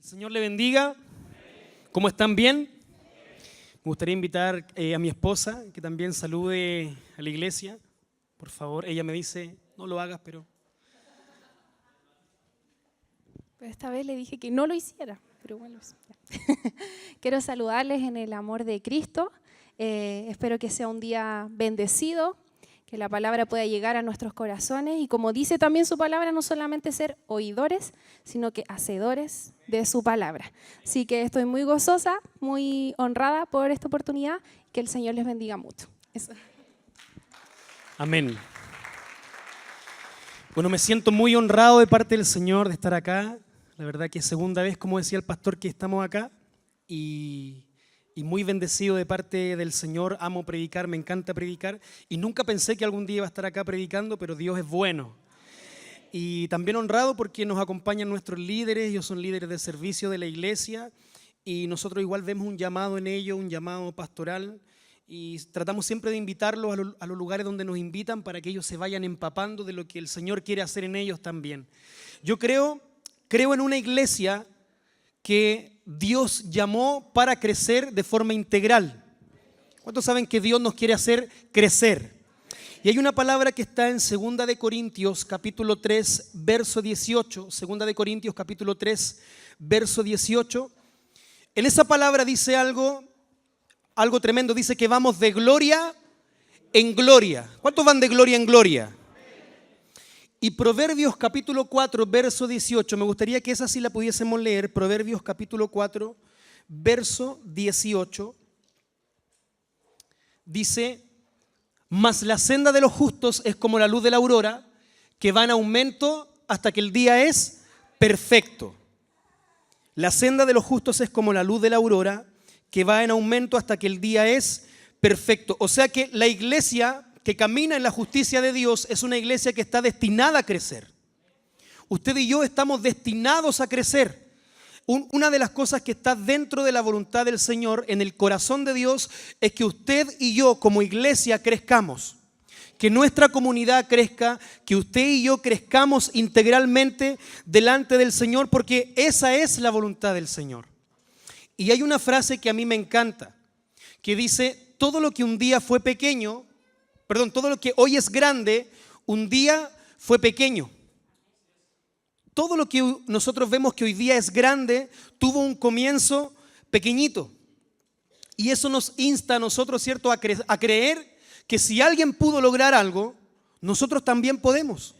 Señor le bendiga. ¿Cómo están? ¿Bien? Me gustaría invitar a mi esposa que también salude a la iglesia. Por favor, ella me dice, no lo hagas, pero Esta vez le dije que no lo hiciera, pero igual lo hice. Quiero saludarles en el amor de Cristo. Espero que sea un día bendecido, que la palabra pueda llegar a nuestros corazones y como dice también su palabra, no solamente ser oidores, sino que hacedores de su palabra. Así que estoy muy gozosa, muy honrada por esta oportunidad. Que el Señor les bendiga mucho. Eso. amén. Bueno, me siento muy honrado de parte del Señor de estar acá. La verdad que es segunda vez, como decía el pastor, que estamos acá y muy bendecido de parte del Señor. Amo predicar, me encanta predicar y nunca pensé que algún día iba a estar acá predicando, pero Dios es bueno. Y también honrado porque nos acompañan nuestros líderes, ellos son líderes de servicio de la iglesia y nosotros igual vemos un llamado en ellos, un llamado pastoral y tratamos siempre de invitarlos a los lugares donde nos invitan para que ellos se vayan empapando de lo que el Señor quiere hacer en ellos también. Yo creo en una iglesia que Dios llamó para crecer de forma integral. ¿Cuántos saben que Dios nos quiere hacer crecer? Y hay una palabra que está en 2 de Corintios capítulo 3, verso 18. 2 de Corintios capítulo 3, verso 18. En esa palabra dice algo tremendo. Dice que vamos de gloria en gloria. ¿Cuántos van de gloria en gloria? Y Proverbios capítulo 4, verso 18, me gustaría que esa sí la pudiésemos leer. Proverbios capítulo 4, verso 18, dice: mas la senda de los justos es como la luz de la aurora, que va en aumento hasta que el día es perfecto. La senda de los justos es como la luz de la aurora, que va en aumento hasta que el día es perfecto. O sea que la iglesia que camina en la justicia de Dios es una iglesia que está destinada a crecer. Usted y yo estamos destinados a crecer. Una de las cosas que está dentro de la voluntad del Señor, en el corazón de Dios, es que usted y yo como iglesia crezcamos. Que nuestra comunidad crezca, que usted y yo crezcamos integralmente delante del Señor, porque esa es la voluntad del Señor. Y hay una frase que a mí me encanta, que dice: todo lo que un día fue pequeño, todo lo que hoy es grande, un día fue pequeño. Todo lo que nosotros vemos que hoy día es grande, tuvo un comienzo pequeñito. Y eso nos insta a nosotros, ¿cierto?, a creer que si alguien pudo lograr algo, nosotros también podemos.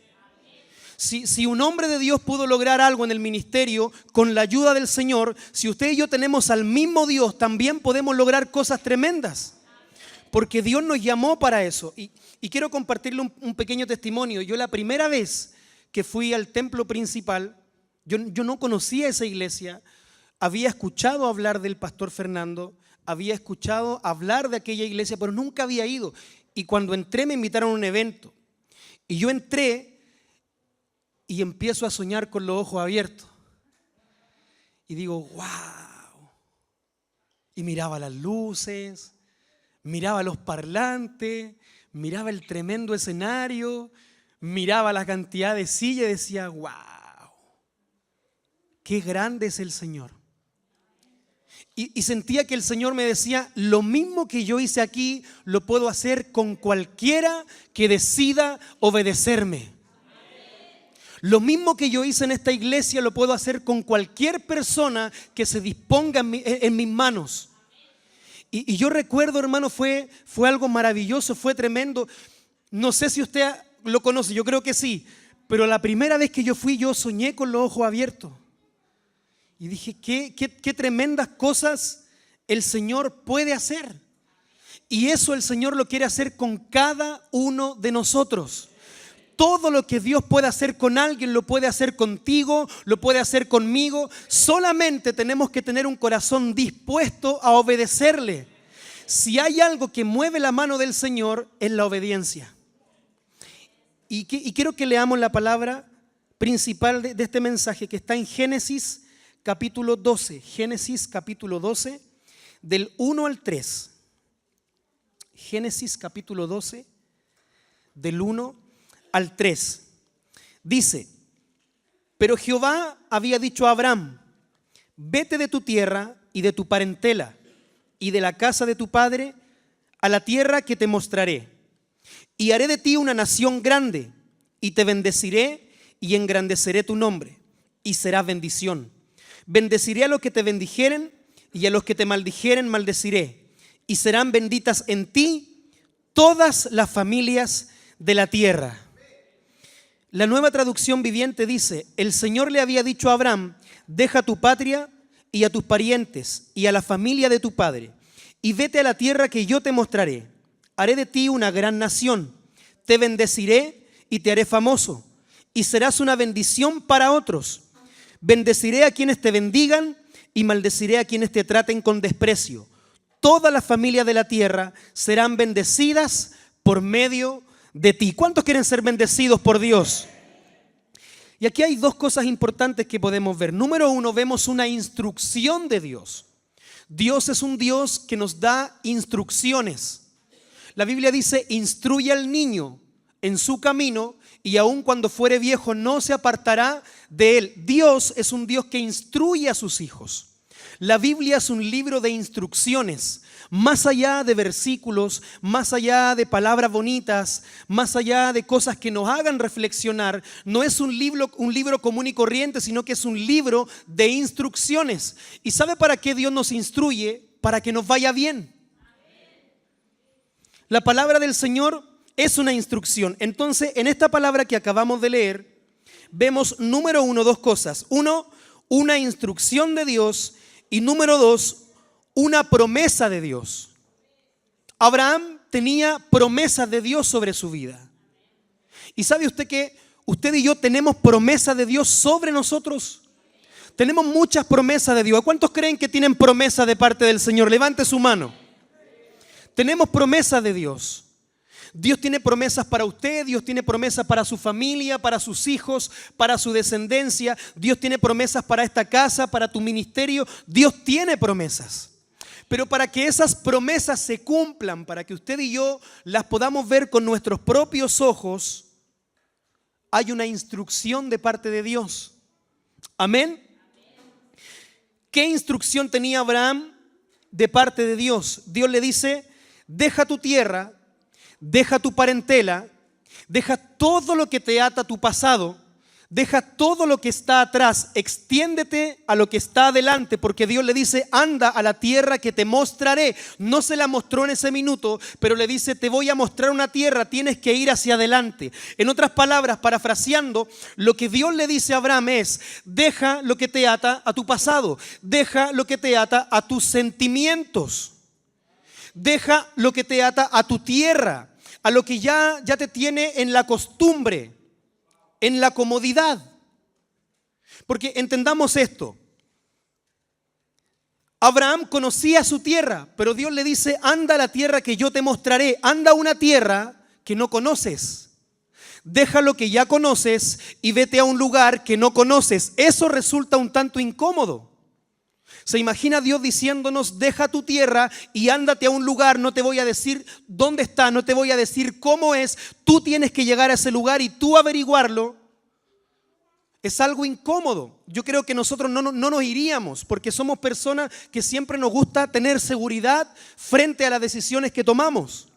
Si un hombre de Dios pudo lograr algo en el ministerio con la ayuda del Señor, si usted y yo tenemos al mismo Dios, también podemos lograr cosas tremendas. Porque Dios nos llamó para eso. Y quiero compartirle un pequeño testimonio. Yo la primera vez que fui al templo principal, yo no conocía esa iglesia, había escuchado hablar del pastor Fernando, había escuchado hablar de aquella iglesia, pero nunca había ido. Y cuando entré me invitaron a un evento. Y yo entré y empiezo a soñar con los ojos abiertos. Y digo, wow. Y miraba las luces, miraba los parlantes, miraba el tremendo escenario, miraba la cantidad de sillas y decía, wow, qué grande es el Señor. Y sentía que el Señor me decía, lo mismo que yo hice aquí, lo puedo hacer con cualquiera que decida obedecerme. Lo mismo que yo hice en esta iglesia, lo puedo hacer con cualquier persona que se disponga en mis manos. Y yo recuerdo, hermano, fue algo maravilloso, fue tremendo. No sé si usted lo conoce, yo creo que sí, pero la primera vez que yo fui, yo soñé con los ojos abiertos. Y dije, qué tremendas cosas el Señor puede hacer. Y eso el Señor lo quiere hacer con cada uno de nosotros. Todo lo que Dios puede hacer con alguien, lo puede hacer contigo, lo puede hacer conmigo. Solamente tenemos que tener un corazón dispuesto a obedecerle. Si hay algo que mueve la mano del Señor, es la obediencia. Y quiero que leamos la palabra principal de este mensaje que está en Génesis capítulo 12. Génesis capítulo 12, del 1 al 3. Génesis capítulo 12, del 1 al 3. Dice: pero Jehová había dicho a Abraham: vete de tu tierra y de tu parentela y de la casa de tu padre a la tierra que te mostraré. Y haré de ti una nación grande y te bendeciré y engrandeceré tu nombre y serás bendición. Bendeciré a los que te bendijeren y a los que te maldijeren maldeciré. Y serán benditas en ti todas las familias de la tierra. La Nueva Traducción Viviente dice: el Señor le había dicho a Abraham: deja tu patria y a tus parientes y a la familia de tu padre y vete a la tierra que yo te mostraré. Haré de ti una gran nación, te bendeciré y te haré famoso y serás una bendición para otros. Bendeciré a quienes te bendigan y maldeciré a quienes te traten con desprecio. Todas las familias de la tierra serán bendecidas por medio de ti. ¿Cuántos quieren ser bendecidos por Dios? Y aquí hay dos cosas importantes que podemos ver. Número uno, vemos una instrucción de Dios. Dios es un Dios que nos da instrucciones. La Biblia dice: instruye al niño en su camino y aun cuando fuere viejo no se apartará de él. Dios es un Dios que instruye a sus hijos. La Biblia es un libro de instrucciones, más allá de versículos, más allá de palabras bonitas, más allá de cosas que nos hagan reflexionar. No es un libro común y corriente, sino que es un libro de instrucciones. ¿Y sabe para qué Dios nos instruye? Para que nos vaya bien. La palabra del Señor es una instrucción. Entonces, en esta palabra que acabamos de leer, vemos, número uno, dos cosas. Uno, una instrucción de Dios. Y número dos, una promesa de Dios. Abraham tenía promesas de Dios sobre su vida. ¿Y sabe usted que usted y yo tenemos promesas de Dios sobre nosotros? Tenemos muchas promesas de Dios. ¿Cuántos creen que tienen promesas de parte del Señor? Levante su mano. Tenemos promesas de Dios. Dios tiene promesas para usted, Dios tiene promesas para su familia, para sus hijos, para su descendencia. Dios tiene promesas para esta casa, para tu ministerio. Dios tiene promesas. Pero para que esas promesas se cumplan, para que usted y yo las podamos ver con nuestros propios ojos, hay una instrucción de parte de Dios. Amén. ¿Qué instrucción tenía Abraham de parte de Dios? Dios le dice: deja tu tierra, deja tu parentela, deja todo lo que te ata a tu pasado, deja todo lo que está atrás, extiéndete a lo que está adelante, porque Dios le dice: anda a la tierra que te mostraré. No se la mostró en ese minuto, pero le dice: te voy a mostrar una tierra, tienes que ir hacia adelante. En otras palabras, parafraseando, lo que Dios le dice a Abraham es: deja lo que te ata a tu pasado, deja lo que te ata a tus sentimientos, deja lo que te ata a tu tierra, a lo que ya te tiene en la costumbre, en la comodidad. Porque entendamos esto. Abraham conocía su tierra, pero Dios le dice: anda a la tierra que yo te mostraré. Anda a una tierra que no conoces. Deja lo que ya conoces y vete a un lugar que no conoces. Eso resulta un tanto incómodo. Se imagina Dios diciéndonos: deja tu tierra y ándate a un lugar. No te voy a decir dónde está, no te voy a decir cómo es. Tú tienes que llegar a ese lugar y tú averiguarlo. Es algo incómodo. Yo creo que nosotros no nos iríamos, porque somos personas que siempre nos gusta tener seguridad frente a las decisiones que tomamos.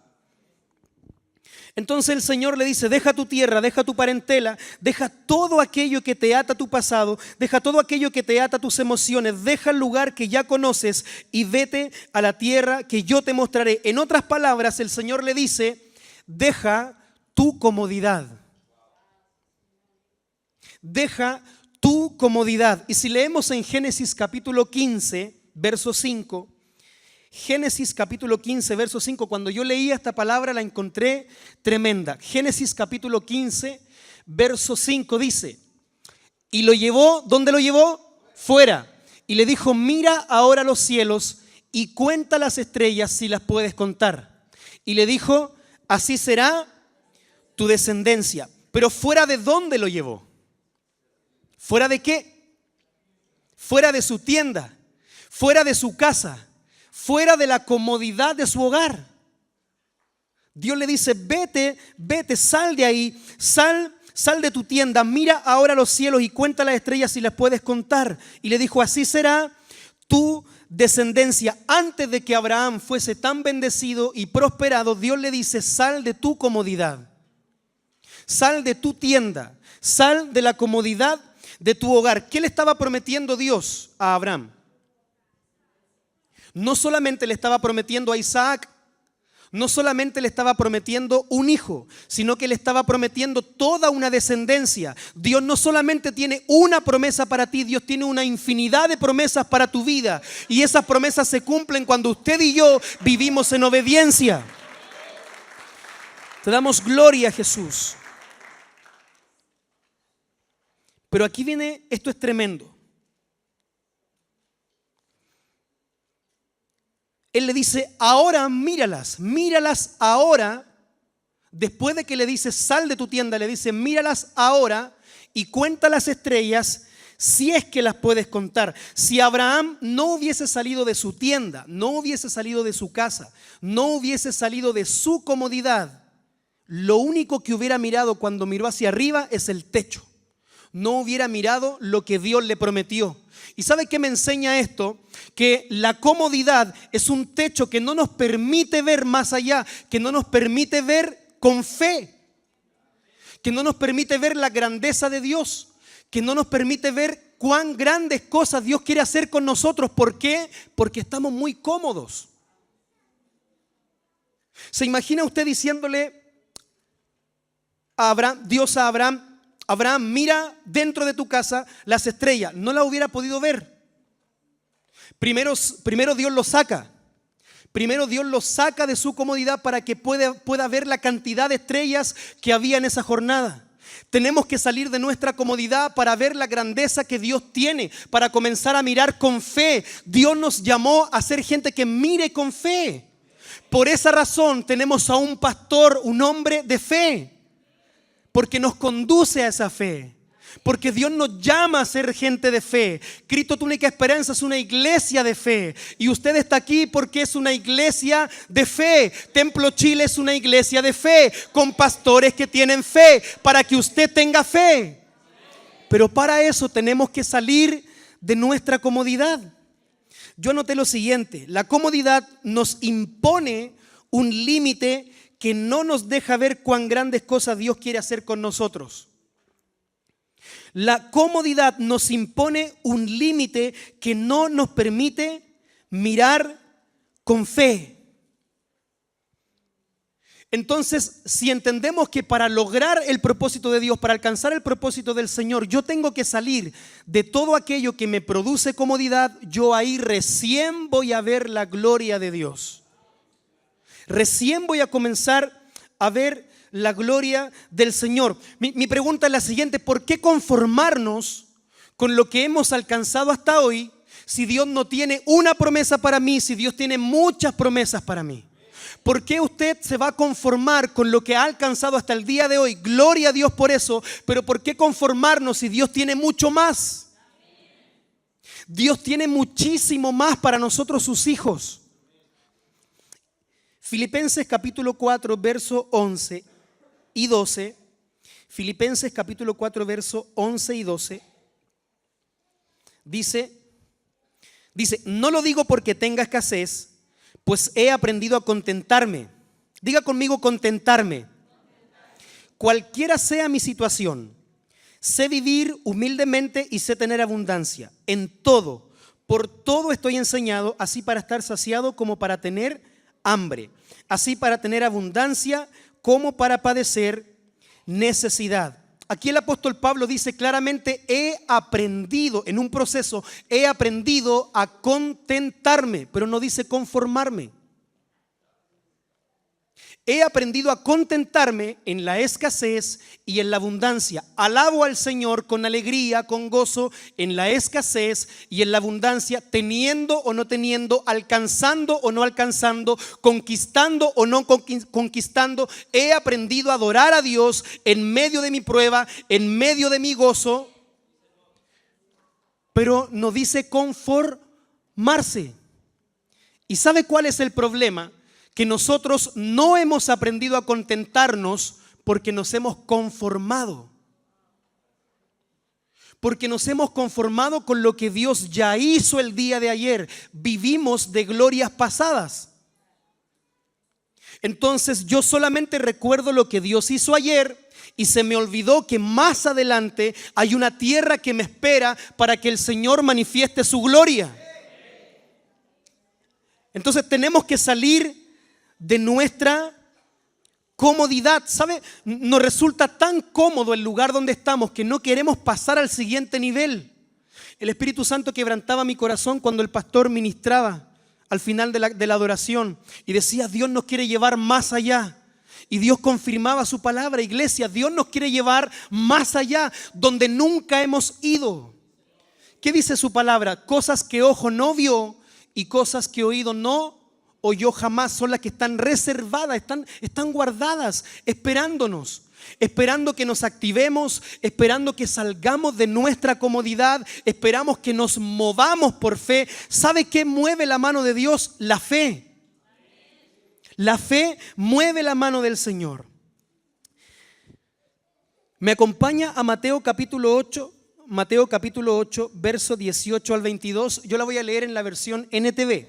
Entonces el Señor le dice: deja tu tierra, deja tu parentela, deja todo aquello que te ata a tu pasado, deja todo aquello que te ata a tus emociones, deja el lugar que ya conoces y vete a la tierra que yo te mostraré. En otras palabras, el Señor le dice: deja tu comodidad. Deja tu comodidad. Y si leemos en Génesis capítulo 15, verso 5, Génesis capítulo 15, verso 5, cuando yo leía esta palabra la encontré tremenda. Génesis capítulo 15, verso 5 dice: y lo llevó, ¿dónde lo llevó? Fuera. Y le dijo: mira ahora los cielos y cuenta las estrellas si las puedes contar. Y le dijo: así será tu descendencia. Pero ¿fuera de dónde lo llevó? ¿Fuera de qué? Fuera de su tienda, fuera de su casa, fuera de la comodidad de su hogar. Dios le dice: vete, sal de ahí, sal sal de tu tienda, mira ahora los cielos y cuenta las estrellas si las puedes contar. Y le dijo, así será tu descendencia. Antes de que Abraham fuese tan bendecido y prosperado, Dios le dice, sal de tu comodidad, sal de tu tienda, sal de la comodidad de tu hogar. ¿Qué le estaba prometiendo Dios a Abraham? No solamente le estaba prometiendo a Isaac, no solamente le estaba prometiendo un hijo, sino que le estaba prometiendo toda una descendencia. Dios no solamente tiene una promesa para ti, Dios tiene una infinidad de promesas para tu vida. Y esas promesas se cumplen cuando usted y yo vivimos en obediencia. Te damos gloria a Jesús. Pero aquí viene, esto es tremendo. Él le dice, ahora míralas ahora. Después de que le dice, sal de tu tienda, le dice, míralas ahora y cuenta las estrellas si es que las puedes contar. Si Abraham no hubiese salido de su tienda, no hubiese salido de su casa, no hubiese salido de su comodidad, lo único que hubiera mirado cuando miró hacia arriba es el techo. No hubiera mirado lo que Dios le prometió. ¿Y sabe qué me enseña esto? Que la comodidad es un techo que no nos permite ver más allá, que no nos permite ver con fe, que no nos permite ver la grandeza de Dios, que no nos permite ver cuán grandes cosas Dios quiere hacer con nosotros. ¿Por qué? Porque estamos muy cómodos. ¿Se imagina usted diciéndole a Abraham, Dios a Abraham, Abraham, mira dentro de tu casa las estrellas? No las hubiera podido ver. Primero Dios lo saca. Primero Dios lo saca de su comodidad para que pueda ver la cantidad de estrellas que había en esa jornada. Tenemos que salir de nuestra comodidad para ver la grandeza que Dios tiene, para comenzar a mirar con fe. Dios nos llamó a ser gente que mire con fe. Por esa razón tenemos a un pastor, un hombre de fe. Porque nos conduce a esa fe. Porque Dios nos llama a ser gente de fe. Cristo Tu Única Esperanza es una iglesia de fe. Y usted está aquí porque es una iglesia de fe. Templo Chile es una iglesia de fe, con pastores que tienen fe, para que usted tenga fe. Pero para eso tenemos que salir de nuestra comodidad. Yo anoté lo siguiente: la comodidad nos impone un límite que no nos deja ver cuán grandes cosas Dios quiere hacer con nosotros. La comodidad nos impone un límite que no nos permite mirar con fe. Entonces, si entendemos que para lograr el propósito de Dios, para alcanzar el propósito del Señor, yo tengo que salir de todo aquello que me produce comodidad, yo ahí recién voy a ver la gloria de Dios. Recién voy a comenzar a ver la gloria del Señor. Mi pregunta es la siguiente: ¿por qué conformarnos con lo que hemos alcanzado hasta hoy si Dios no tiene una promesa para mí, si Dios tiene muchas promesas para mí? ¿Por qué usted se va a conformar con lo que ha alcanzado hasta el día de hoy? Gloria a Dios por eso, pero ¿por qué conformarnos si Dios tiene mucho más? Dios tiene muchísimo más para nosotros, sus hijos. Filipenses capítulo 4, verso 11 y 12. Filipenses capítulo 4, verso 11 y 12. Dice, no lo digo porque tenga escasez, pues he aprendido a contentarme. Diga conmigo, contentarme. Cualquiera sea mi situación, sé vivir humildemente y sé tener abundancia. En todo, por todo estoy enseñado, así para estar saciado como para tener hambre, así para tener abundancia como para padecer necesidad. Aquí el apóstol Pablo dice claramente: he aprendido, en un proceso, he aprendido a contentarme, pero no dice conformarme. He aprendido a contentarme en la escasez y en la abundancia. Alabo al Señor con alegría, con gozo, en la escasez y en la abundancia, teniendo o no teniendo, alcanzando o no alcanzando, conquistando o no conquistando. He aprendido a adorar a Dios en medio de mi prueba, en medio de mi gozo. Pero no dice conformarse. ¿Y sabe cuál es el problema? Que nosotros no hemos aprendido a contentarnos porque nos hemos conformado. porque nos hemos conformado con lo que Dios ya hizo el día de ayer. Vivimos de glorias pasadas. Entonces yo solamente recuerdo lo que Dios hizo ayer y se me olvidó que más adelante hay una tierra que me espera para que el Señor manifieste su gloria. Entonces tenemos que salir de nuestra comodidad. ¿Sabe? Nos resulta tan cómodo el lugar donde estamos que no queremos pasar al siguiente nivel. El Espíritu Santo quebrantaba mi corazón cuando el pastor ministraba al final de la adoración y decía: Dios nos quiere llevar más allá. Y Dios confirmaba su palabra. Iglesia, Dios nos quiere llevar más allá, donde nunca hemos ido. ¿Qué dice su palabra? Cosas que ojo no vio y cosas que oído no oyó jamás son las que están reservadas, están guardadas, esperándonos. Esperando que nos activemos, esperando que salgamos de nuestra comodidad, esperamos que nos movamos por fe. ¿Sabe qué mueve la mano de Dios? La fe. La fe mueve la mano del Señor. Me acompaña a Mateo capítulo 8, verso 18 al 22. Yo la voy a leer en la versión NTV.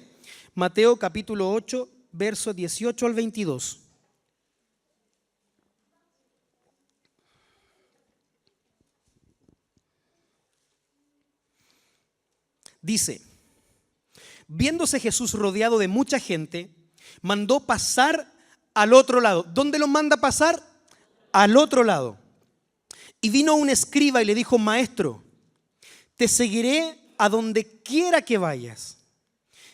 Mateo capítulo 8, verso 18 al 22. Dice: viéndose Jesús rodeado de mucha gente, mandó pasar al otro lado. ¿Dónde lo manda pasar? Al otro lado. Y vino un escriba y le dijo: Maestro, te seguiré a donde quiera que vayas.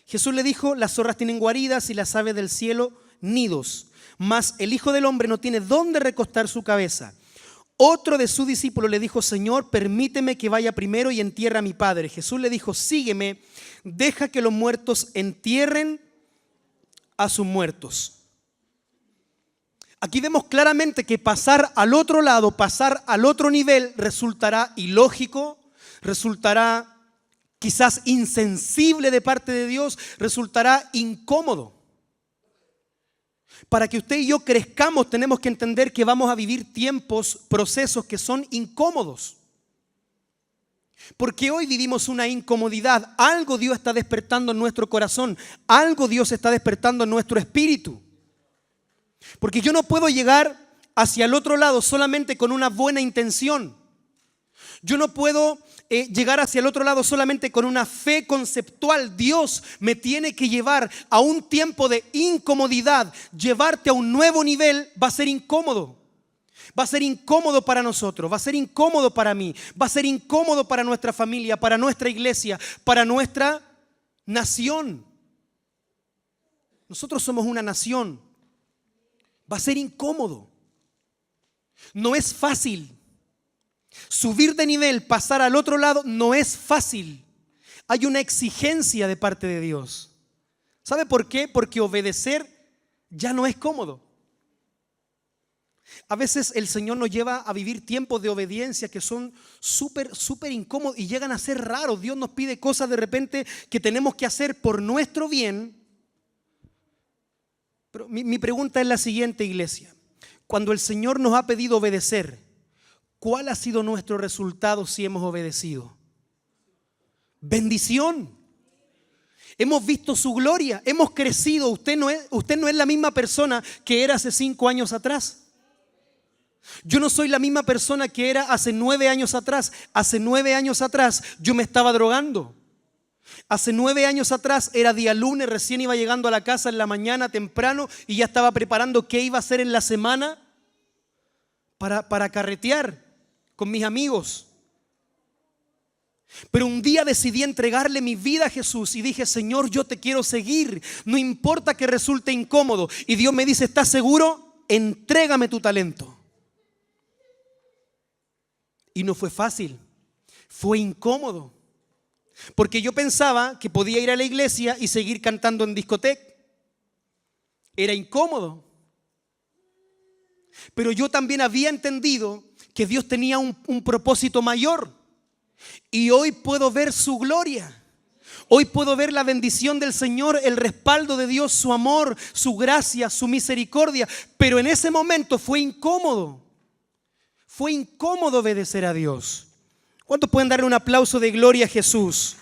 Jesús le dijo: las zorras tienen guaridas y las aves del cielo nidos, mas el Hijo del Hombre no tiene dónde recostar su cabeza. Otro de sus discípulos le dijo: Señor, permíteme que vaya primero y entierre a mi padre. Jesús le dijo: sígueme, deja que los muertos entierren a sus muertos. Aquí vemos claramente que pasar al otro lado, pasar al otro nivel, resultará ilógico, resultará quizás insensible de parte de Dios, resultará incómodo. Para que usted y yo crezcamos, tenemos que entender que vamos a vivir tiempos, procesos que son incómodos. Porque hoy vivimos una incomodidad. Algo Dios está despertando en nuestro corazón. Algo Dios está despertando en nuestro espíritu. Porque yo no puedo llegar hacia el otro lado solamente con una buena intención. Yo no puedo llegar hacia el otro lado solamente con una fe conceptual. Dios me tiene que llevar a un tiempo de incomodidad. Llevarte a un nuevo nivel va a ser incómodo. Va a ser incómodo para nosotros, va a ser incómodo para mí, va a ser incómodo para nuestra familia, para nuestra iglesia, para nuestra nación. Nosotros somos una nación. Va a ser incómodo. No es fácil. Subir de nivel, pasar al otro lado, no es fácil. Hay una exigencia de parte de Dios. ¿Sabe por qué? Porque obedecer ya no es cómodo. A veces el Señor nos lleva a vivir tiempos de obediencia que son súper incómodos y llegan a ser raros. Dios nos pide cosas de repente que tenemos que hacer por nuestro bien. Pero mi pregunta es la siguiente, iglesia. Cuando el Señor nos ha pedido obedecer, ¿cuál ha sido nuestro resultado si hemos obedecido? Bendición. Hemos visto su gloria, hemos crecido. Usted no es la misma persona que era hace 5 años atrás. Yo no soy la misma persona que era hace 9 años atrás. Hace 9 años atrás yo me estaba drogando. Hace 9 años atrás era día lunes, recién iba llegando a la casa en la mañana temprano y ya estaba preparando qué iba a hacer en la semana para carretear con mis amigos. Pero un día decidí entregarle mi vida a Jesús y dije: Señor, yo te quiero seguir, no importa que resulte incómodo. Y Dios me dice: ¿estás seguro? Entrégame tu talento. Y no fue fácil, fue incómodo. Porque yo pensaba que podía ir a la iglesia y seguir cantando en discoteca. Era incómodo. Pero yo también había entendido que Dios tenía un propósito mayor. Y hoy puedo ver su gloria. Hoy puedo ver la bendición del Señor, el respaldo de Dios, su amor, su gracia, su misericordia. Pero en ese momento fue incómodo. Fue incómodo obedecer a Dios. ¿Cuántos pueden darle un aplauso de gloria a Jesús?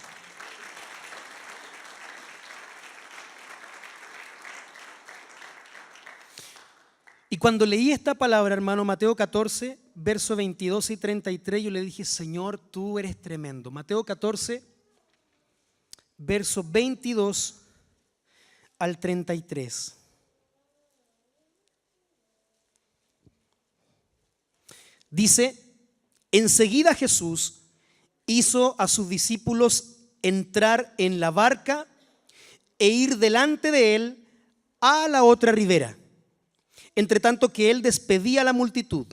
Y cuando leí esta palabra, hermano, Mateo 14, versos 22 y 33, yo le dije, Señor, tú eres tremendo. Mateo 14, versos 22 al 33. Dice, enseguida Jesús hizo a sus discípulos entrar en la barca e ir delante de él a la otra ribera, entre tanto que él despedía a la multitud.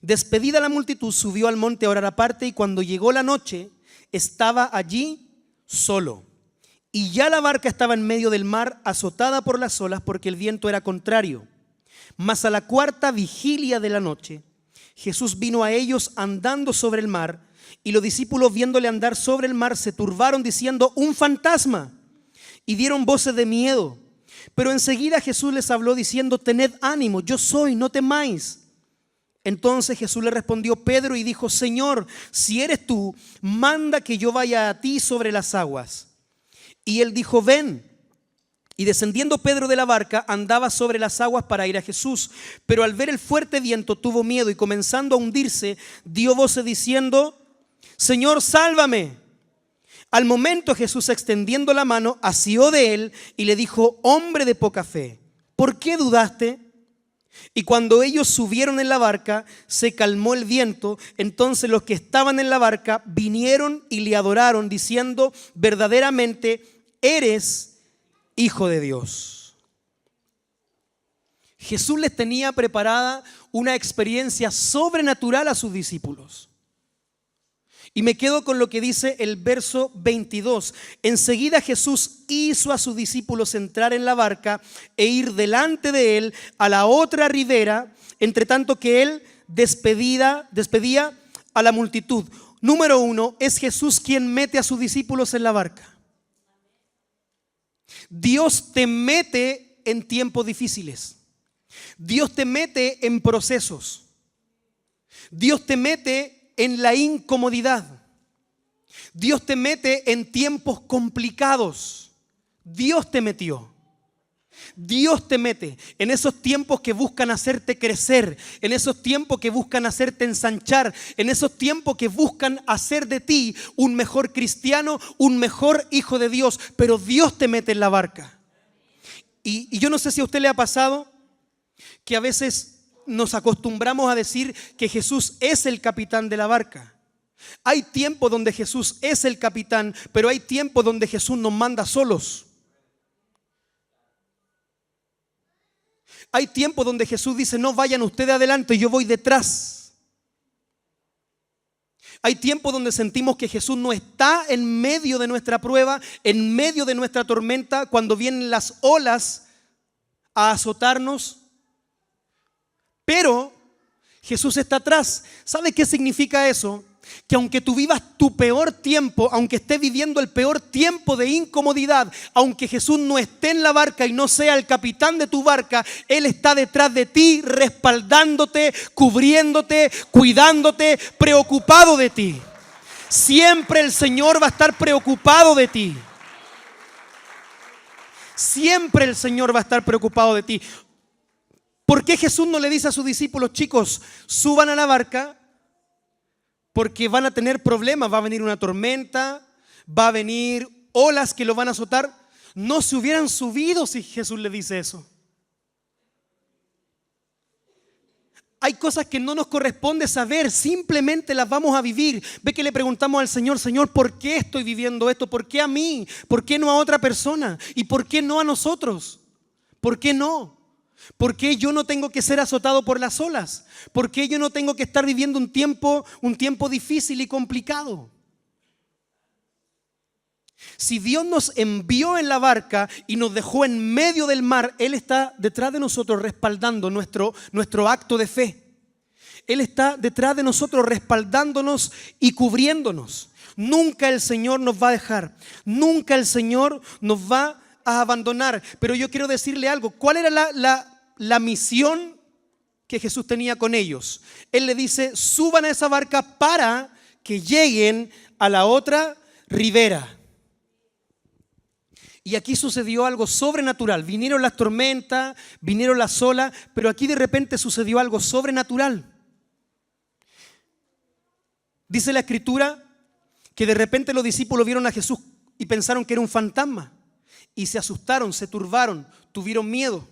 Despedida la multitud, subió al monte a orar aparte, y cuando llegó la noche, estaba allí solo. Y ya la barca estaba en medio del mar, azotada por las olas, porque el viento era contrario. Mas a la cuarta vigilia de la noche, Jesús vino a ellos andando sobre el mar, y los discípulos, viéndole andar sobre el mar, se turbaron diciendo, un fantasma, y dieron voces de miedo. Pero enseguida Jesús les habló diciendo, tened ánimo, yo soy, no temáis. Entonces Jesús le respondió Pedro y dijo, Señor, si eres tú, manda que yo vaya a ti sobre las aguas. Y él dijo, ven. Y descendiendo Pedro de la barca, andaba sobre las aguas para ir a Jesús. Pero al ver el fuerte viento tuvo miedo y comenzando a hundirse, dio voces diciendo, Señor, sálvame. Al momento Jesús, extendiendo la mano, asió de él y le dijo, hombre de poca fe, ¿por qué dudaste? Y cuando ellos subieron en la barca, se calmó el viento. Entonces los que estaban en la barca vinieron y le adoraron, diciendo, verdaderamente eres Hijo de Dios. Jesús les tenía preparada una experiencia sobrenatural a sus discípulos. Y me quedo con lo que dice el verso 22. Enseguida Jesús hizo a sus discípulos entrar en la barca e ir delante de él a la otra ribera, entre tanto que él despedía a la multitud. Número 1, es Jesús quien mete a sus discípulos en la barca. Dios te mete en tiempos difíciles. Dios te mete en procesos. Dios te mete en la incomodidad. Dios te mete en tiempos complicados. Dios te metió. Dios te mete en esos tiempos que buscan hacerte crecer, en esos tiempos que buscan hacerte ensanchar, en esos tiempos que buscan hacer de ti un mejor cristiano, un mejor hijo de Dios. Pero Dios te mete en la barca. Y yo no sé si a usted le ha pasado que a veces nos acostumbramos a decir que Jesús es el capitán de la barca. Hay tiempos donde Jesús es el capitán, pero hay tiempos donde Jesús nos manda solos. Hay tiempos donde Jesús dice, no vayan ustedes adelante, yo voy detrás. Hay tiempos donde sentimos que Jesús no está en medio de nuestra prueba, en medio de nuestra tormenta, cuando vienen las olas a azotarnos. Pero Jesús está atrás. ¿Sabe qué significa eso? Que aunque tú vivas tu peor tiempo, aunque estés viviendo el peor tiempo de incomodidad, aunque Jesús no esté en la barca y no sea el capitán de tu barca, Él está detrás de ti, respaldándote, cubriéndote, cuidándote, preocupado de ti. Siempre el Señor va a estar preocupado de ti. Siempre el Señor va a estar preocupado de ti. ¿Por qué Jesús no le dice a sus discípulos, chicos, suban a la barca? Porque van a tener problemas, va a venir una tormenta, va a venir olas que lo van a azotar. No se hubieran subido si Jesús le dice eso. Hay cosas que no nos corresponde saber, simplemente las vamos a vivir. Ve que le preguntamos al Señor, Señor, ¿por qué estoy viviendo esto? ¿Por qué a mí? ¿Por qué no a otra persona? ¿Y por qué no a nosotros? ¿Por qué no? ¿Por qué yo no tengo que ser azotado por las olas? ¿Por qué yo no tengo que estar viviendo un tiempo difícil y complicado? Si Dios nos envió en la barca y nos dejó en medio del mar, Él está detrás de nosotros respaldando nuestro acto de fe. Él está detrás de nosotros respaldándonos y cubriéndonos. Nunca el Señor nos va a dejar. Nunca el Señor nos va a abandonar. Pero yo quiero decirle algo. ¿Cuál era la misión que Jesús tenía con ellos? Él le dice, suban a esa barca para que lleguen a la otra ribera. Y aquí sucedió algo sobrenatural. Vinieron las tormentas, vinieron las olas, pero aquí de repente sucedió algo sobrenatural. Dice la Escritura que de repente los discípulos vieron a Jesús y pensaron que era un fantasma. Y se asustaron, se turbaron, tuvieron miedo.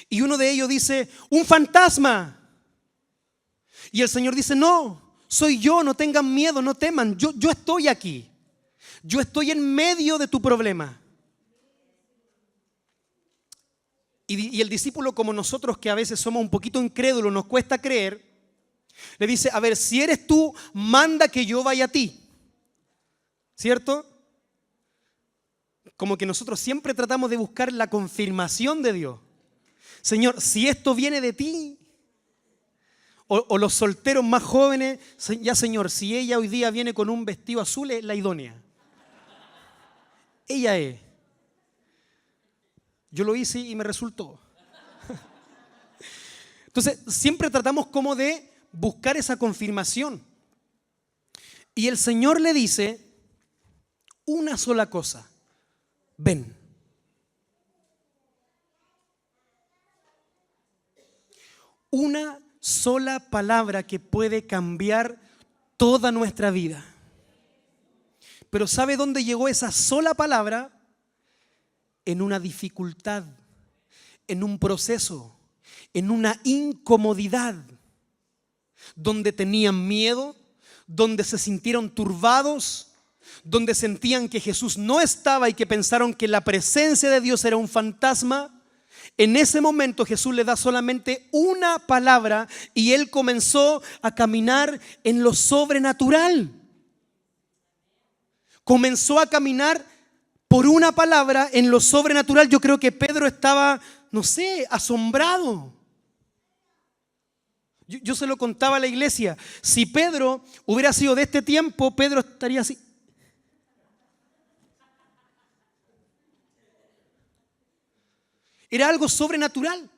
Y uno de ellos dice, ¡un fantasma! Y el Señor dice, no, soy yo, no tengan miedo, no teman, yo estoy aquí. Yo estoy en medio de tu problema. Y el discípulo, como nosotros que a veces somos un poquito incrédulos, nos cuesta creer, le dice, a ver, si eres tú, manda que yo vaya a ti. ¿Cierto? Como que nosotros siempre tratamos de buscar la confirmación de Dios. Señor, si esto viene de ti, o los solteros más jóvenes, ya Señor, si ella hoy día viene con un vestido azul, es la idónea. Ella es. Yo lo hice y me resultó. Entonces, siempre tratamos como de buscar esa confirmación. Y el Señor le dice una sola cosa. Ven. Una sola palabra que puede cambiar toda nuestra vida. Pero ¿sabe dónde llegó esa sola palabra? En una dificultad, en un proceso, en una incomodidad, donde tenían miedo, donde se sintieron turbados, donde sentían que Jesús no estaba y que pensaron que la presencia de Dios era un fantasma. En ese momento Jesús le da solamente una palabra y él comenzó a caminar en lo sobrenatural. Comenzó a caminar por una palabra en lo sobrenatural. Yo creo que Pedro estaba, no sé, asombrado. Yo se lo contaba a la iglesia. Si Pedro hubiera sido de este tiempo, Pedro estaría así. Era algo sobrenatural.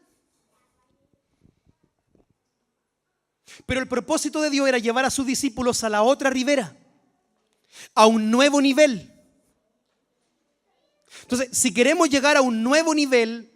Pero el propósito de Dios era llevar a sus discípulos a la otra ribera, a un nuevo nivel. Entonces, si queremos llegar a un nuevo nivel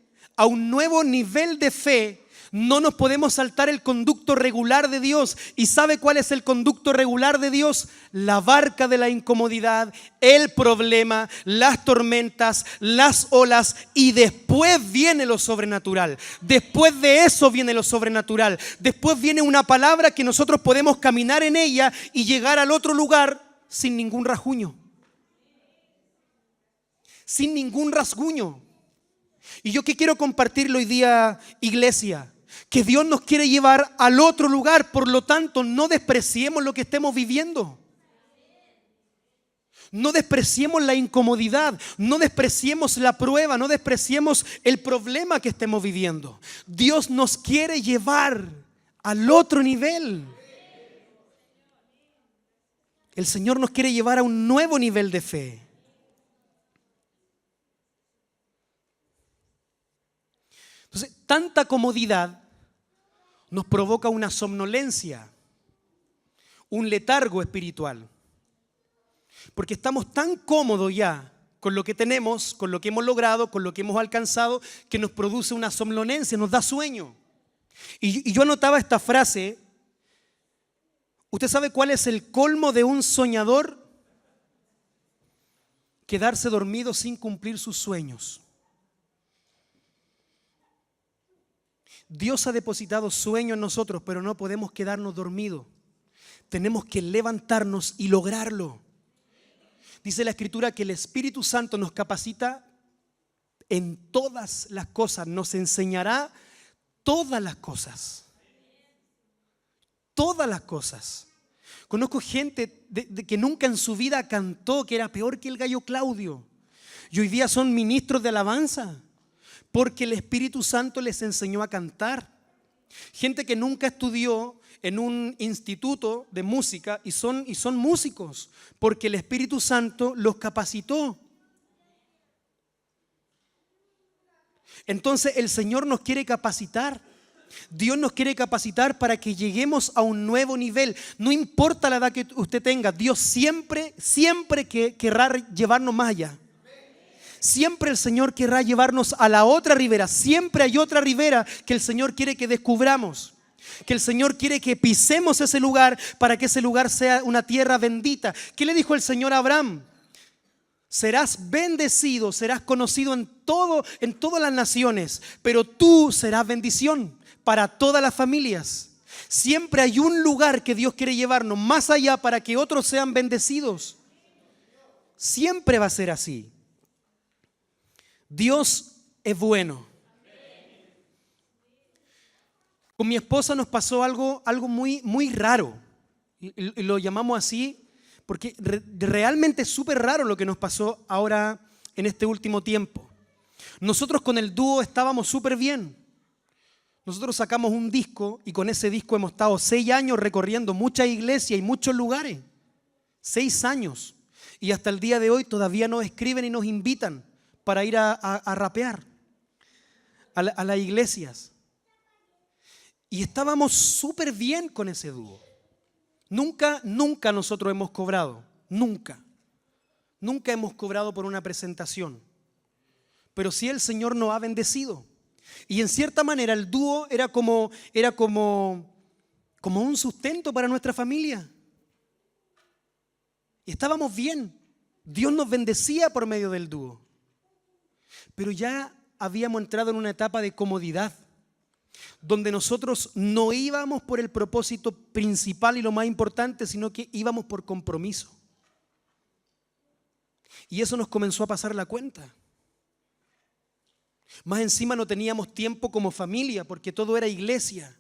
de fe, no nos podemos saltar el conducto regular de Dios. ¿Y sabe cuál es el conducto regular de Dios? La barca de la incomodidad, el problema, las tormentas, las olas, y después viene lo sobrenatural. Después de eso viene lo sobrenatural. Después viene una palabra que nosotros podemos caminar en ella y llegar al otro lugar sin ningún rasguño. Sin ningún rasguño. Y yo que quiero compartirlo hoy día, iglesia, que Dios nos quiere llevar al otro lugar. Por lo tanto, no despreciemos lo que estemos viviendo. No despreciemos la incomodidad, no despreciemos la prueba, no despreciemos el problema que estemos viviendo. Dios nos quiere llevar al otro nivel. El Señor nos quiere llevar a un nuevo nivel de fe. Entonces, tanta comodidad nos provoca una somnolencia, un letargo espiritual. Porque estamos tan cómodos ya con lo que tenemos, con lo que hemos logrado, con lo que hemos alcanzado, que nos produce una somnolencia, nos da sueño. Y yo anotaba esta frase. ¿Usted sabe cuál es el colmo de un soñador? Quedarse dormido sin cumplir sus sueños. Dios ha depositado sueño en nosotros, pero no podemos quedarnos dormidos. Tenemos que levantarnos y lograrlo. Dice la Escritura que el Espíritu Santo nos capacita en todas las cosas, nos enseñará todas las cosas. Todas las cosas. Conozco gente que nunca en su vida cantó, que era peor que el gallo Claudio. Y hoy día son ministros de alabanza, porque el Espíritu Santo les enseñó a cantar. Gente que nunca estudió en un instituto de música y son músicos, porque el Espíritu Santo los capacitó. Entonces el Señor nos quiere capacitar. Dios nos quiere capacitar para que lleguemos a un nuevo nivel. No importa la edad que usted tenga, Dios siempre querrá llevarnos más allá. Siempre el Señor querrá llevarnos a la otra ribera. Siempre hay otra ribera que el Señor quiere que descubramos. Que el Señor quiere que pisemos ese lugar para que ese lugar sea una tierra bendita. ¿Qué le dijo el Señor a Abraham? Serás bendecido, serás conocido en todas las naciones, pero tú serás bendición para todas las familias. Siempre hay un lugar que Dios quiere llevarnos más allá para que otros sean bendecidos. Siempre va a ser así. Dios es bueno. Con mi esposa nos pasó algo muy raro. Y lo llamamos así porque realmente es súper raro lo que nos pasó ahora en este último tiempo. Nosotros con el dúo estábamos súper bien. Nosotros sacamos un disco y con ese disco hemos estado 6 años recorriendo muchas iglesias y muchos lugares. 6 años. Y hasta el día de hoy todavía nos escriben y nos invitan para ir a rapear a las iglesias. Y estábamos súper bien con ese dúo. Nunca nosotros hemos cobrado. Nunca hemos cobrado por una presentación. Pero sí el Señor nos ha bendecido. Y en cierta manera el dúo era como un sustento para nuestra familia. Y estábamos bien. Dios nos bendecía por medio del dúo. Pero ya habíamos entrado en una etapa de comodidad, donde nosotros no íbamos por el propósito principal y lo más importante, sino que íbamos por compromiso. Y eso nos comenzó a pasar la cuenta. Más encima no teníamos tiempo como familia, porque todo era iglesia.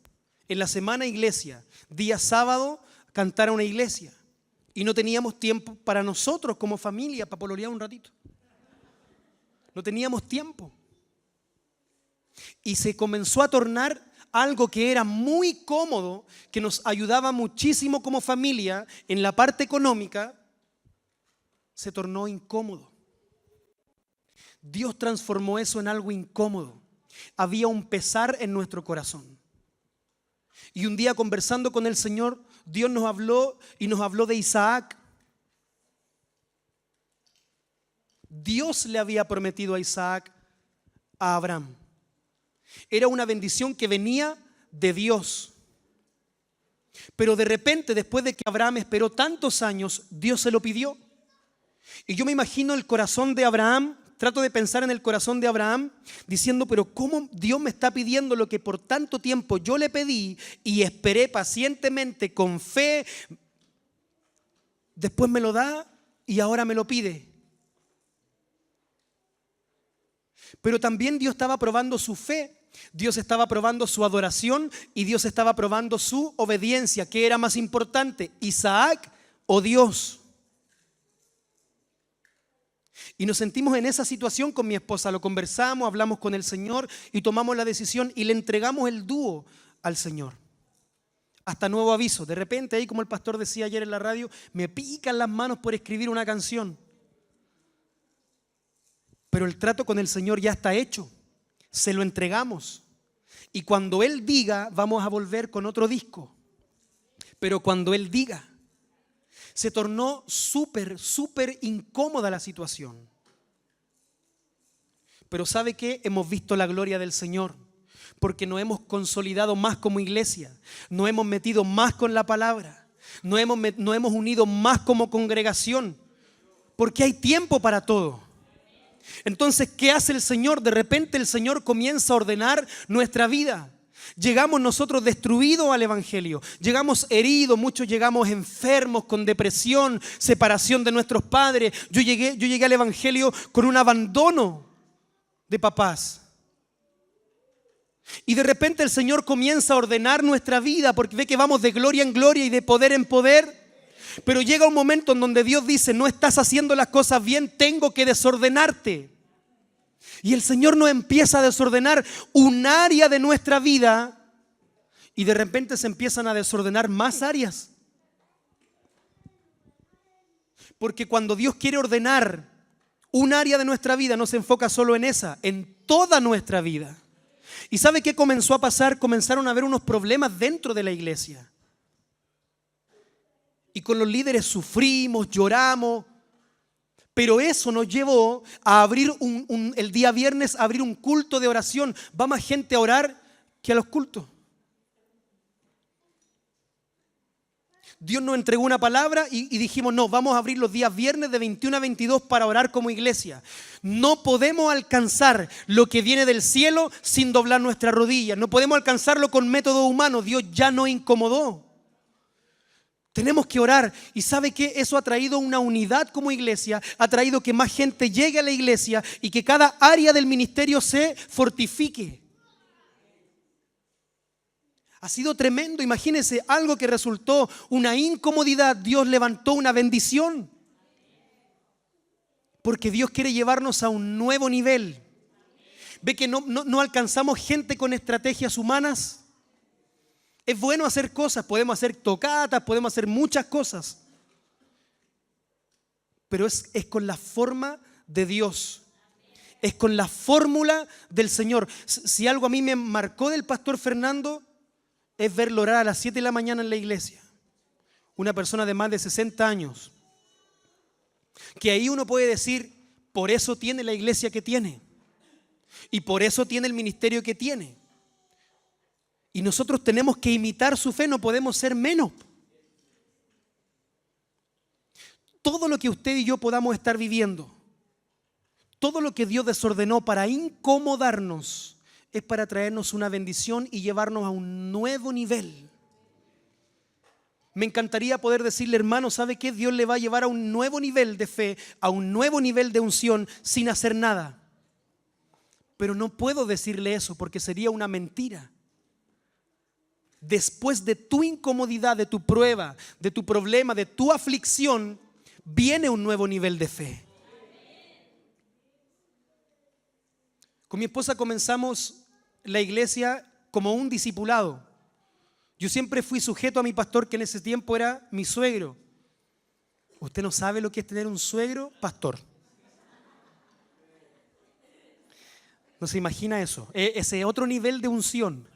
En la semana iglesia, día sábado cantar a una iglesia. Y no teníamos tiempo para nosotros como familia, para pololear un ratito. No teníamos tiempo. Y se comenzó a tornar algo que era muy cómodo, que nos ayudaba muchísimo como familia en la parte económica, se tornó incómodo. Dios transformó eso en algo incómodo. Había un pesar en nuestro corazón. Y un día conversando con el Señor, Dios nos habló y nos habló de Isaac. Dios le había prometido a Isaac a Abraham. Era una bendición que venía de Dios. Pero de repente, después de que Abraham esperó tantos años, Dios se lo pidió. Y yo me imagino el corazón de Abraham, trato de pensar en el corazón de Abraham, diciendo, pero ¿cómo Dios me está pidiendo lo que por tanto tiempo yo le pedí y esperé pacientemente, con fe? Después me lo da y ahora me lo pide. Pero también Dios estaba probando su fe, Dios estaba probando su adoración y Dios estaba probando su obediencia. ¿Qué era más importante, Isaac o Dios? Y nos sentimos en esa situación con mi esposa, lo conversamos, hablamos con el Señor y tomamos la decisión y le entregamos el dúo al Señor. Hasta nuevo aviso. De repente ahí, como el pastor decía ayer en la radio, me pican las manos por escribir una canción. Pero el trato con el Señor ya está hecho. Se lo entregamos. Y cuando Él diga, vamos a volver con otro disco. Pero cuando Él diga, se tornó súper incómoda la situación. Pero ¿sabe qué? Hemos visto la gloria del Señor. Porque nos hemos consolidado más como iglesia. Nos hemos metido más con la palabra. Nos hemos unido más como congregación. Porque hay tiempo para todo. Entonces, ¿qué hace el Señor? De repente el Señor comienza a ordenar nuestra vida. Llegamos nosotros destruidos al Evangelio, llegamos heridos, muchos llegamos enfermos, con depresión, separación de nuestros padres. Yo llegué al Evangelio con un abandono de papás. Y de repente el Señor comienza a ordenar nuestra vida porque ve que vamos de gloria en gloria y de poder en poder. Pero llega un momento en donde Dios dice, no estás haciendo las cosas bien, tengo que desordenarte. Y el Señor nos empieza a desordenar un área de nuestra vida y de repente se empiezan a desordenar más áreas. Porque cuando Dios quiere ordenar un área de nuestra vida, no se enfoca solo en esa, en toda nuestra vida. ¿Y sabe qué comenzó a pasar? Comenzaron a haber unos problemas dentro de la iglesia. Y con los líderes sufrimos, lloramos. Pero eso nos llevó a abrir el día viernes, a abrir un culto de oración. Va más gente a orar que a los cultos. Dios nos entregó una palabra y dijimos, no, vamos a abrir los días viernes de 21 a 22 para orar como iglesia. No podemos alcanzar lo que viene del cielo sin doblar nuestras rodillas. No podemos alcanzarlo con métodos humanos. Dios ya nos incomodó. Tenemos que orar. ¿Y sabe qué? Eso ha traído una unidad como iglesia, ha traído que más gente llegue a la iglesia y que cada área del ministerio se fortifique. Ha sido tremendo, imagínense, algo que resultó una incomodidad, Dios levantó una bendición. Porque Dios quiere llevarnos a un nuevo nivel. ¿Ve que no alcanzamos gente con estrategias humanas? Es bueno hacer cosas, podemos hacer tocatas, podemos hacer muchas cosas. Pero es con la forma de Dios. Es con la fórmula del Señor. Si algo a mí me marcó del pastor Fernando, es verlo orar a las 7 de la mañana en la iglesia. Una persona de más de 60 años. Que ahí uno puede decir, por eso tiene la iglesia que tiene. Y por eso tiene el ministerio que tiene. Y nosotros tenemos que imitar su fe, no podemos ser menos. Todo lo que usted y yo podamos estar viviendo, todo lo que Dios desordenó para incomodarnos, es para traernos una bendición y llevarnos a un nuevo nivel. Me encantaría poder decirle, hermano, ¿sabe qué? Dios le va a llevar a un nuevo nivel de fe, a un nuevo nivel de unción sin hacer nada. Pero no puedo decirle eso porque sería una mentira. Después de tu incomodidad, de tu prueba, de tu problema, de tu aflicción, viene un nuevo nivel de fe. Con mi esposa comenzamos la iglesia como un discipulado. Yo siempre fui sujeto a mi pastor, que en ese tiempo era mi suegro. ¿Usted no sabe lo que es tener un suegro pastor? No se imagina eso. Ese otro nivel de unción.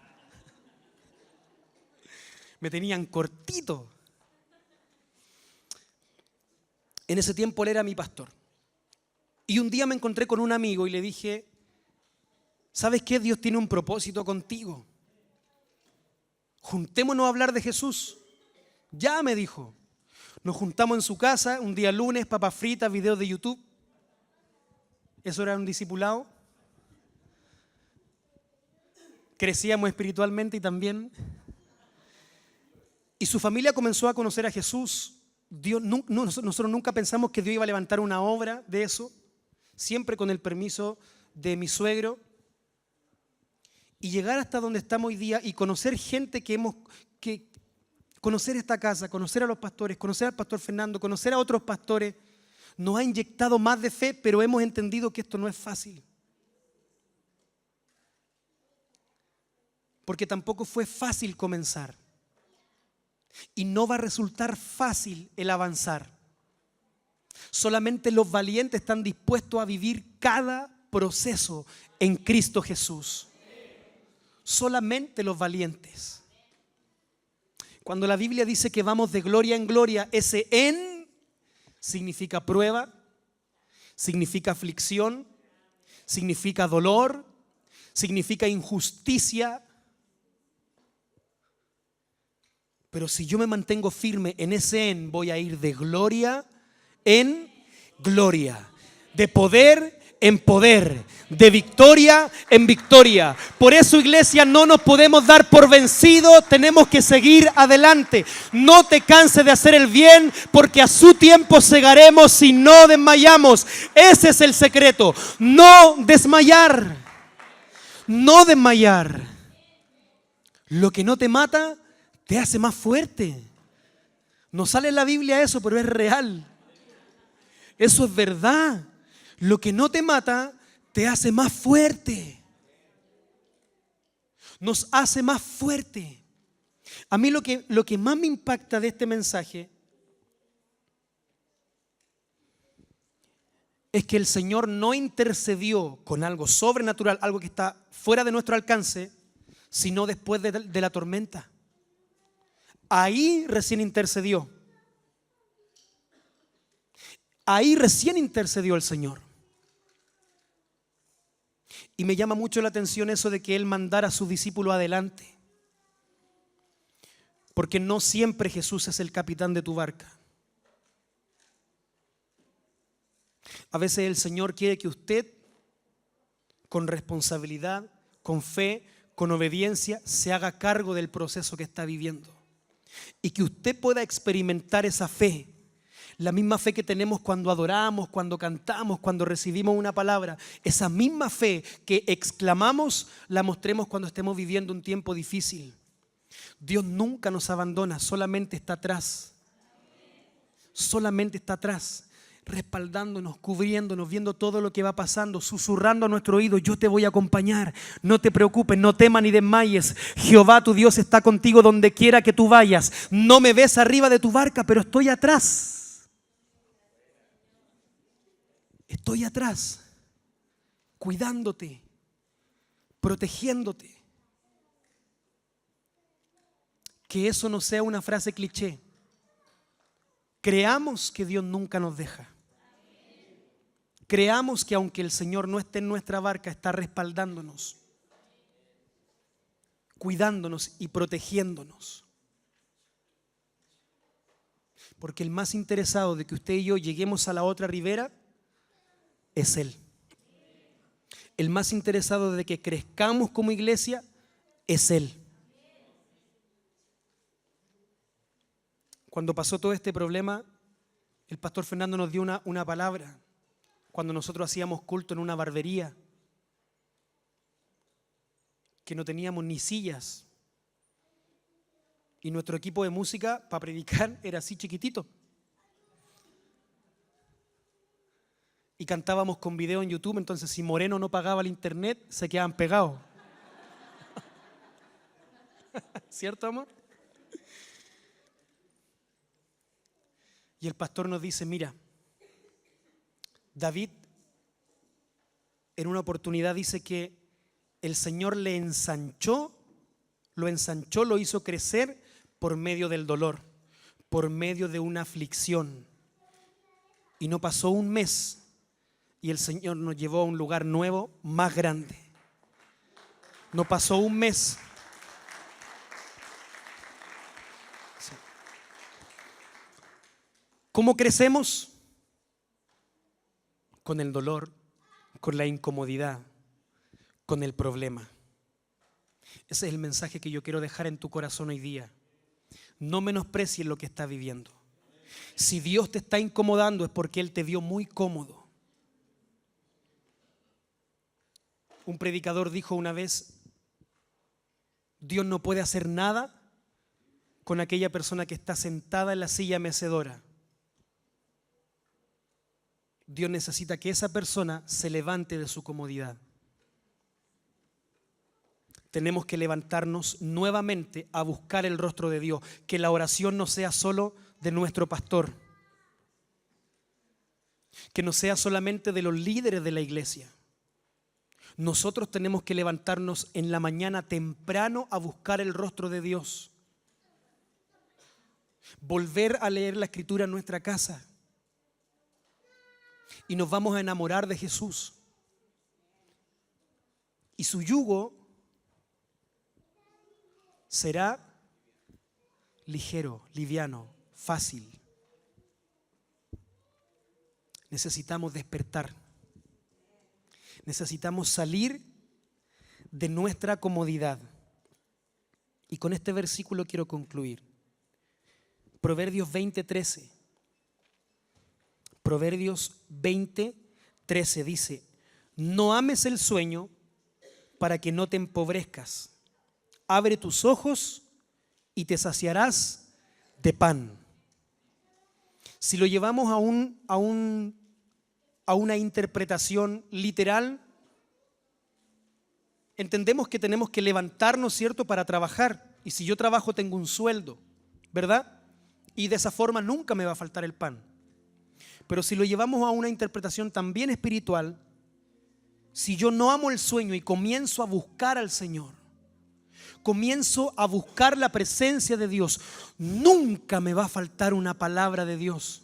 Me tenían cortito. En ese tiempo él era mi pastor. Y un día me encontré con un amigo y le dije, ¿sabes qué? Dios tiene un propósito contigo. Juntémonos a hablar de Jesús. Ya, me dijo. Nos juntamos en su casa, un día lunes, papas fritas, videos de YouTube. Eso era un discipulado. Crecíamos espiritualmente y también. Y su familia comenzó a conocer a Jesús. Nosotros nunca pensamos que Dios iba a levantar una obra de eso. Siempre con el permiso de mi suegro. Y llegar hasta donde estamos hoy día y conocer gente conocer esta casa, conocer a los pastores, conocer al pastor Fernando, conocer a otros pastores, nos ha inyectado más de fe, pero hemos entendido que esto no es fácil. Porque tampoco fue fácil comenzar. Y no va a resultar fácil el avanzar. Solamente los valientes están dispuestos a vivir cada proceso en Cristo Jesús. Solamente los valientes. Cuando la Biblia dice que vamos de gloria en gloria, ese en significa prueba, significa aflicción, significa dolor, significa injusticia. Pero si yo me mantengo firme en ese en, voy a ir de gloria en gloria, de poder en poder, de victoria en victoria. Por eso, iglesia, no nos podemos dar por vencidos, tenemos que seguir adelante. No te canses de hacer el bien, porque a su tiempo segaremos si no desmayamos. Ese es el secreto, no desmayar. No desmayar. Lo que no te mata te hace más fuerte. No sale en la Biblia eso, pero es real. Eso es verdad. Lo que no te mata te hace más fuerte. Nos hace más fuerte. A mí lo que más me impacta de este mensaje es que el Señor no intercedió con algo sobrenatural, algo que está fuera de nuestro alcance, sino después de la tormenta. Ahí recién intercedió. Ahí recién intercedió el Señor. Y me llama mucho la atención eso de que Él mandara a sus discípulos adelante. Porque no siempre Jesús es el capitán de tu barca. A veces el Señor quiere que usted, con responsabilidad, con fe, con obediencia, se haga cargo del proceso que está viviendo. Y que usted pueda experimentar esa fe. La misma fe que tenemos cuando adoramos, cuando cantamos, cuando recibimos una palabra. Esa misma fe que exclamamos, la mostremos cuando estemos viviendo un tiempo difícil. Dios nunca nos abandona, solamente está atrás. Solamente está atrás, respaldándonos, cubriéndonos, viendo todo lo que va pasando, susurrando a nuestro oído: yo te voy a acompañar, no te preocupes, no temas ni desmayes. Jehová tu Dios está contigo donde quiera que tú vayas. No me ves arriba de tu barca, pero estoy atrás. Estoy atrás, cuidándote, protegiéndote. Que eso no sea una frase cliché. Creamos que Dios nunca nos deja. Creamos que aunque el Señor no esté en nuestra barca, está respaldándonos, cuidándonos y protegiéndonos. Porque el más interesado de que usted y yo lleguemos a la otra ribera es Él. El más interesado de que crezcamos como iglesia es Él. Cuando pasó todo este problema, el pastor Fernando nos dio una palabra. Cuando nosotros hacíamos culto en una barbería, que no teníamos ni sillas, y nuestro equipo de música para predicar era así chiquitito, y cantábamos con video en YouTube. Entonces si Moreno no pagaba el internet, se quedaban pegados. ¿Cierto, amor? Y el pastor nos dice: mira, David en una oportunidad dice que el Señor le ensanchó, lo hizo crecer por medio del dolor, por medio de una aflicción. Y no pasó un mes y el Señor nos llevó a un lugar nuevo, más grande. No pasó un mes. ¿Cómo crecemos? Con el dolor, con la incomodidad, con el problema. Ese es el mensaje que yo quiero dejar en tu corazón hoy día. No menosprecies lo que estás viviendo. Si Dios te está incomodando es porque Él te vio muy cómodo. Un predicador dijo una vez: Dios no puede hacer nada con aquella persona que está sentada en la silla mecedora. Dios necesita que esa persona se levante de su comodidad. Tenemos que levantarnos nuevamente a buscar el rostro de Dios. Que la oración no sea solo de nuestro pastor. Que no sea solamente de los líderes de la iglesia. Nosotros tenemos que levantarnos en la mañana temprano a buscar el rostro de Dios. Volver a leer la Escritura en nuestra casa. Y nos vamos a enamorar de Jesús. Y su yugo será ligero, liviano, fácil. Necesitamos despertar. Necesitamos salir de nuestra comodidad. Y con este versículo quiero concluir. Proverbios 20:13. Proverbios 20:13 dice: no ames el sueño para que no te empobrezcas. Abre tus ojos y te saciarás de pan. Si lo llevamos a una interpretación literal, entendemos que tenemos que levantarnos, ¿cierto?, para trabajar. Y si yo trabajo tengo un sueldo, ¿verdad? Y de esa forma nunca me va a faltar el pan. Pero si lo llevamos a una interpretación también espiritual, si yo no amo el sueño y comienzo a buscar al Señor, comienzo a buscar la presencia de Dios, nunca me va a faltar una palabra de Dios.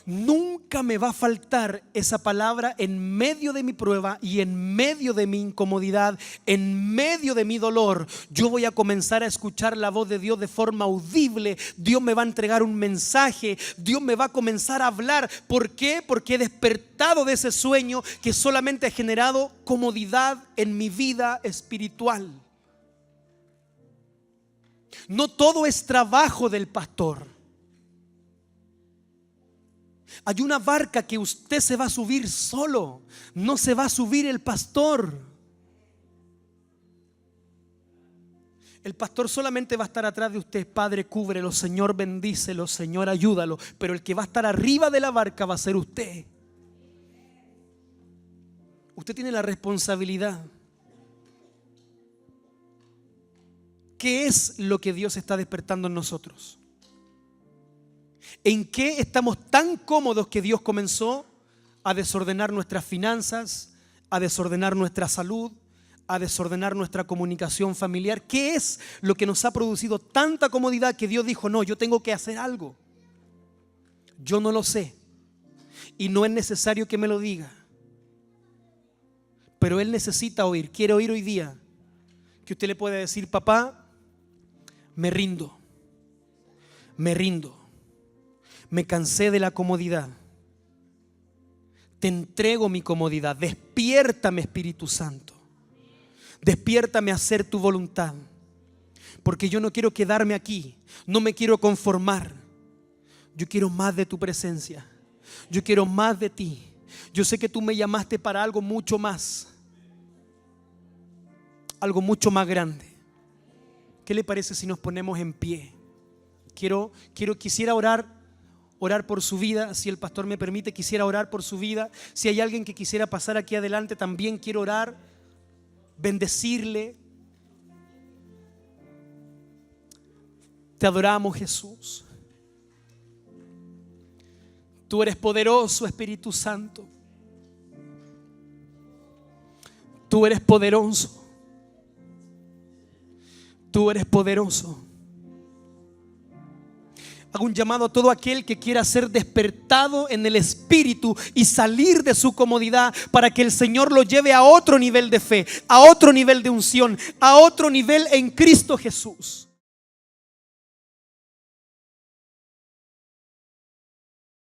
Nunca me va a faltar esa palabra en medio de mi prueba y en medio de mi incomodidad, en medio de mi dolor. Yo voy a comenzar a escuchar la voz de Dios de forma audible. Dios me va a entregar un mensaje. Dios me va a comenzar a hablar. ¿Por qué? Porque he despertado de ese sueño que solamente ha generado comodidad en mi vida espiritual. No todo es trabajo del pastor. Hay una barca que usted se va a subir solo, no se va a subir el pastor. El pastor solamente va a estar atrás de usted. Padre, cúbrelo, Señor, bendícelo, Señor, ayúdalo. Pero el que va a estar arriba de la barca va a ser usted. Usted tiene la responsabilidad. ¿Qué es lo que Dios está despertando en nosotros? ¿En qué estamos tan cómodos que Dios comenzó a desordenar nuestras finanzas, a desordenar nuestra salud, a desordenar nuestra comunicación familiar? ¿Qué es lo que nos ha producido tanta comodidad que Dios dijo, no, yo tengo que hacer algo? Yo no lo sé y no es necesario que me lo diga, pero Él necesita oír. Quiere oír hoy día que usted le pueda decir, papá, me rindo, me cansé de la comodidad, te entrego mi comodidad, despiértame, Espíritu Santo, despiértame a hacer tu voluntad, porque yo no quiero quedarme aquí, no me quiero conformar, yo quiero más de tu presencia, yo quiero más de ti. Yo sé que tú me llamaste para algo mucho más grande. ¿Qué le parece si nos ponemos en pie? Quisiera orar por su vida. Si el pastor me permite, quisiera orar por su vida. Si hay alguien que quisiera pasar aquí adelante, también quiero orar, bendecirle. Te adoramos, Jesús. Tú eres poderoso, Espíritu Santo. Tú eres poderoso. Tú eres poderoso. Hago un llamado a todo aquel que quiera ser despertado en el Espíritu y salir de su comodidad para que el Señor lo lleve a otro nivel de fe, a otro nivel de unción, a otro nivel en Cristo Jesús.